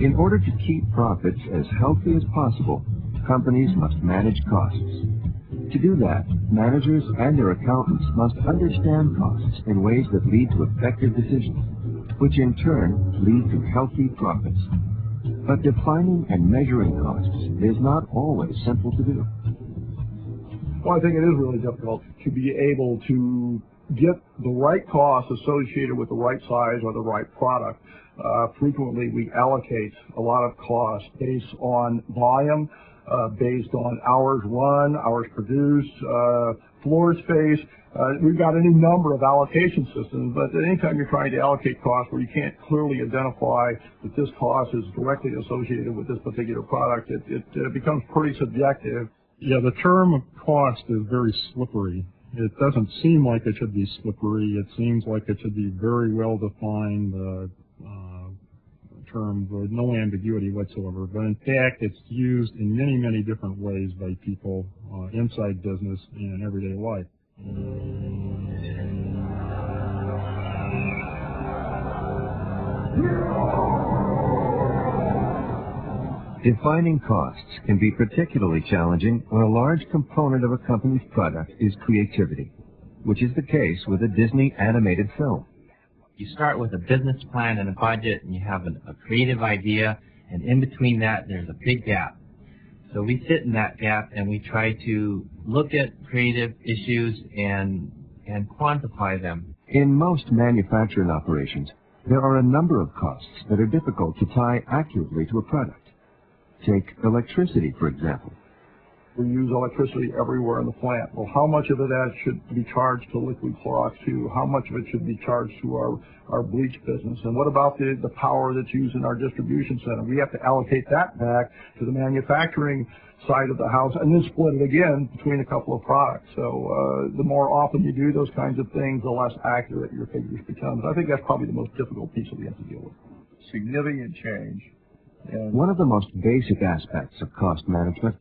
In order to keep profits as healthy as possible, companies must manage costs. To do that, managers and their accountants must understand costs in ways that lead to effective decisions, which in turn lead to healthy profits. But defining and measuring costs is not always simple to do. Well, I think it is really difficult to be able to get the right costs associated with the right size or the right product. Frequently, we allocate a lot of costs based on volume, based on hours run, hours produced, floor space. We've got any number of allocation systems, but anytime you're trying to allocate costs where you can't clearly identify that this cost is directly associated with this particular product, it becomes pretty subjective. Yeah, the term cost is very slippery. It doesn't seem like it should be slippery. It seems like it should be very well defined term with no ambiguity whatsoever. But in fact, it's used in many, many different ways by people inside business and in everyday life. Defining costs can be particularly challenging when a large component of a company's product is creativity, which is the case with a Disney animated film. You start with a business plan and a budget, and you have a creative idea, and in between that, there's a big gap. So we sit in that gap, and we try to look at creative issues and quantify them. In most manufacturing operations, there are a number of costs that are difficult to tie accurately to a product. Take electricity, for example. We use electricity everywhere in the plant. Well, how much of that should be charged to liquid Clorox 2? How much of it should be charged to our bleach business? And what about the power that's used in our distribution center? We have to allocate that back to the manufacturing side of the house and then split it again between a couple of products. So the more often you do those kinds of things, the less accurate your figures become. But I think that's probably the most difficult piece that we have to deal with. Significant change. One of the most basic aspects of cost management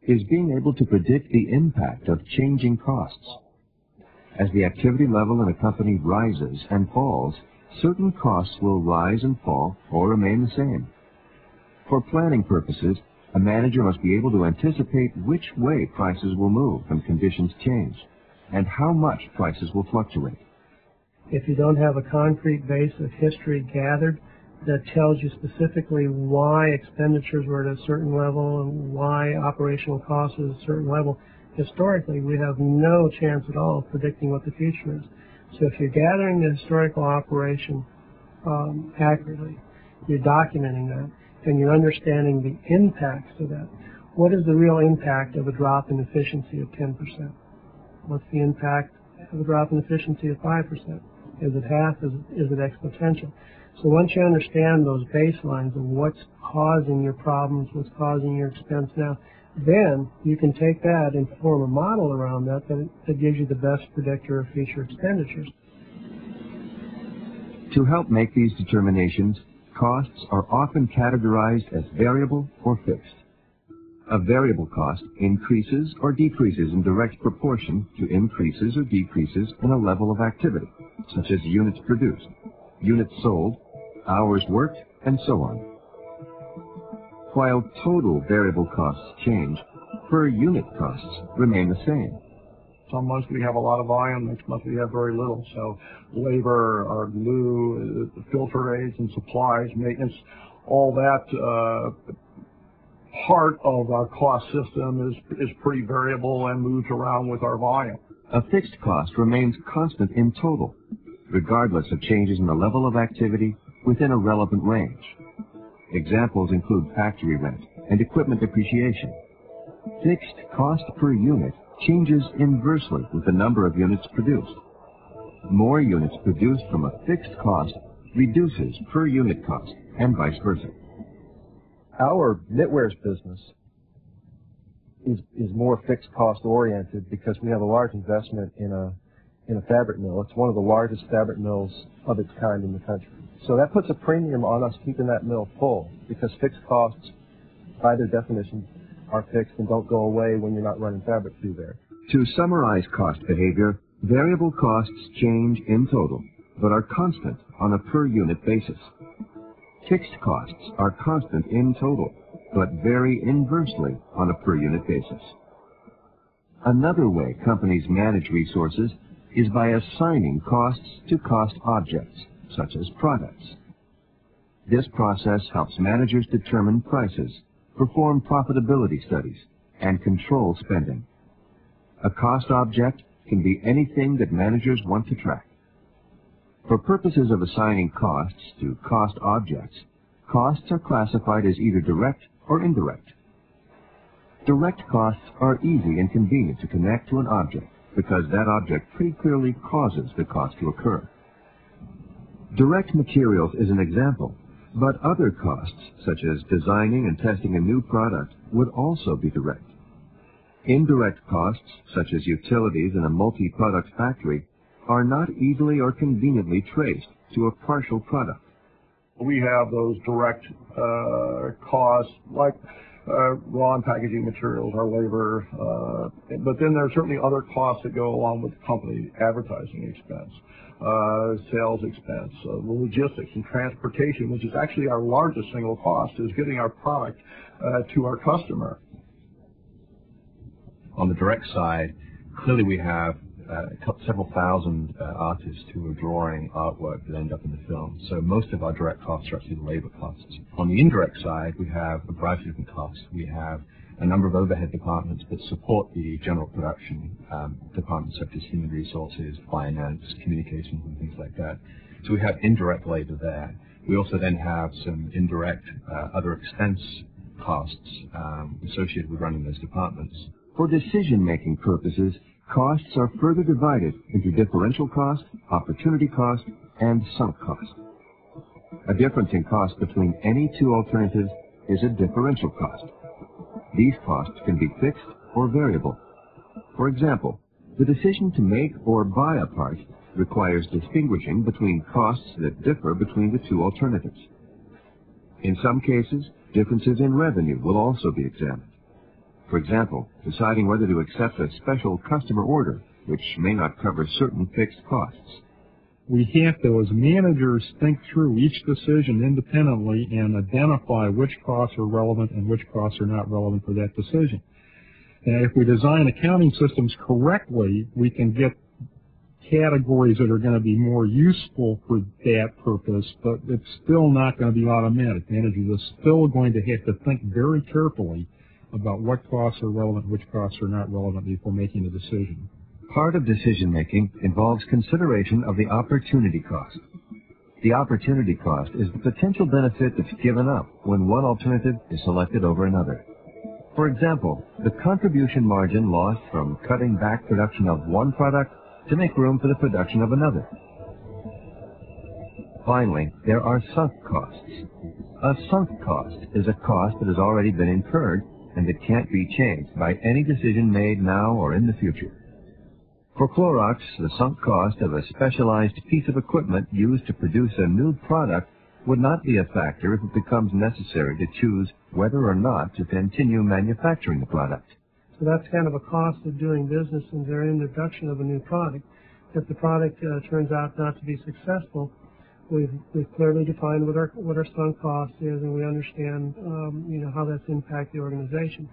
is being able to predict the impact of changing costs. As the activity level in a company rises and falls, certain costs will rise and fall or remain the same. For planning purposes, a manager must be able to anticipate which way prices will move when conditions change, and how much prices will fluctuate. If you don't have a concrete base of history gathered that tells you specifically why expenditures were at a certain level and why operational costs are at a certain level, historically we have no chance at all of predicting what the future is. So if you're gathering the historical operation accurately, you're documenting that, and you're understanding the impacts of that. What is the real impact of a drop in efficiency of 10%? What's the impact of a drop in efficiency of 5%? Is it half? Is it exponential? So once you understand those baselines of what's causing your problems, what's causing your expense now, then you can take that and form a model around that gives you the best predictor of future expenditures. To help make these determinations, costs are often categorized as variable or fixed. A variable cost increases or decreases in direct proportion to increases or decreases in a level of activity, such as units produced, units sold, hours worked, and so on. While total variable costs change, per unit costs remain the same. Some months we have a lot of volume, next month we have very little. So labor, our glue, filter aids and supplies, maintenance, all that part of our cost system is pretty variable and moves around with our volume. A fixed cost remains constant in total, regardless of changes in the level of activity within a relevant range. Examples include factory rent and equipment depreciation. Fixed cost per unit changes inversely with the number of units produced. More units produced from a fixed cost reduces per unit cost, and vice versa. Our knitwear's business is more fixed cost oriented because we have a large investment in a fabric mill. It's one of the largest fabric mills of its kind in the country. So that puts a premium on us keeping that mill full because fixed costs, by their definition, are fixed and don't go away when you're not running fabric through there. To summarize cost behavior, variable costs change in total, but are constant on a per unit basis. Fixed costs are constant in total, but vary inversely on a per-unit basis. Another way companies manage resources is by assigning costs to cost objects, such as products. This process helps managers determine prices, perform profitability studies, and control spending. A cost object can be anything that managers want to track. For purposes of assigning costs to cost objects, costs are classified as either direct or indirect. Direct costs are easy and convenient to connect to an object because that object pretty clearly causes the cost to occur. Direct materials is an example, but other costs, such as designing and testing a new product, would also be direct. Indirect costs, such as utilities in a multi-product factory, are not easily or conveniently traced to a partial product. We have those direct costs, like raw and packaging materials, our labor, but then there are certainly other costs that go along with the company: advertising expense, sales expense, logistics and transportation, which is actually our largest single cost, is getting our product to our customer. On the direct side, clearly we have several thousand artists who are drawing artwork that end up in the film. So most of our direct costs are actually the labor costs. On the indirect side, we have a variety of different costs. We have a number of overhead departments that support the general production departments, such as human resources, finance, communications, and things like that. So we have indirect labor there. We also then have some indirect other expense costs associated with running those departments. For decision-making purposes, costs are further divided into differential cost, opportunity cost, and sunk cost. A difference in cost between any two alternatives is a differential cost. These costs can be fixed or variable. For example, the decision to make or buy a part requires distinguishing between costs that differ between the two alternatives. In some cases, differences in revenue will also be examined. For example, deciding whether to accept a special customer order, which may not cover certain fixed costs. We have to, as managers, think through each decision independently and identify which costs are relevant and which costs are not relevant for that decision. And if we design accounting systems correctly, we can get categories that are going to be more useful for that purpose, but it's still not going to be automatic. Managers are still going to have to think very carefully about what costs are relevant and which costs are not relevant before making a decision. Part of decision-making involves consideration of the opportunity cost. The opportunity cost is the potential benefit that's given up when one alternative is selected over another. For example, the contribution margin lost from cutting back production of one product to make room for the production of another. Finally, there are sunk costs. A sunk cost is a cost that has already been incurred and that can't be changed by any decision made now or in the future. For Clorox, the sunk cost of a specialized piece of equipment used to produce a new product would not be a factor if it becomes necessary to choose whether or not to continue manufacturing the product. So that's kind of a cost of doing business in their introduction of a new product. If the product turns out not to be successful, we've clearly defined what our sunk cost is, and we understand how that's impacted the organization.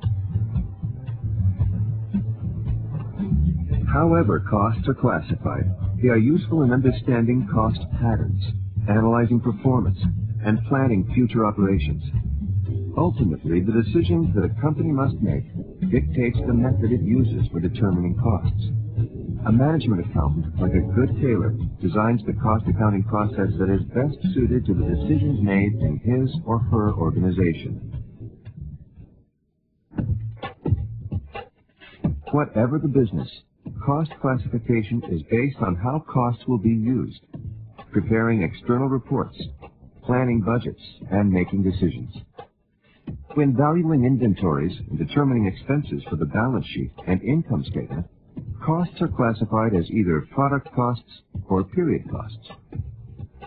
However costs are classified, they are useful in understanding cost patterns, analyzing performance, and planning future operations. Ultimately, the decisions that a company must make dictates the method it uses for determining costs. A management accountant, like a good tailor, designs the cost accounting process that is best suited to the decisions made in his or her organization. Whatever the business, cost classification is based on how costs will be used, preparing external reports, planning budgets, and making decisions. When valuing inventories and determining expenses for the balance sheet and income statement, costs are classified as either product costs or period costs.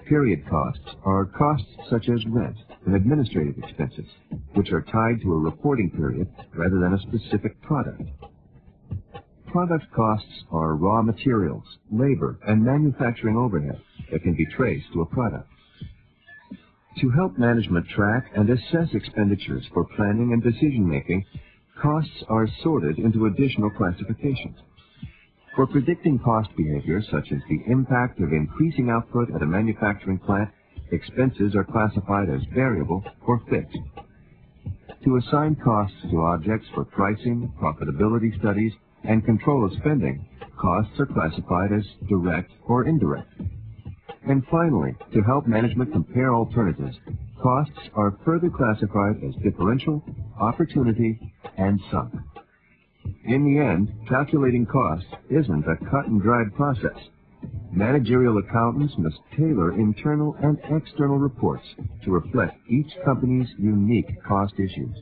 Period costs are costs such as rent and administrative expenses, which are tied to a reporting period rather than a specific product. Product costs are raw materials, labor, and manufacturing overhead that can be traced to a product. To help management track and assess expenditures for planning and decision-making, costs are sorted into additional classifications. For predicting cost behavior, such as the impact of increasing output at a manufacturing plant, expenses are classified as variable or fixed. To assign costs to objects for pricing, profitability studies, and control of spending, costs are classified as direct or indirect. And finally, to help management compare alternatives, costs are further classified as differential, opportunity, and sunk. In the end, calculating costs isn't a cut-and-dried process. Managerial accountants must tailor internal and external reports to reflect each company's unique cost issues.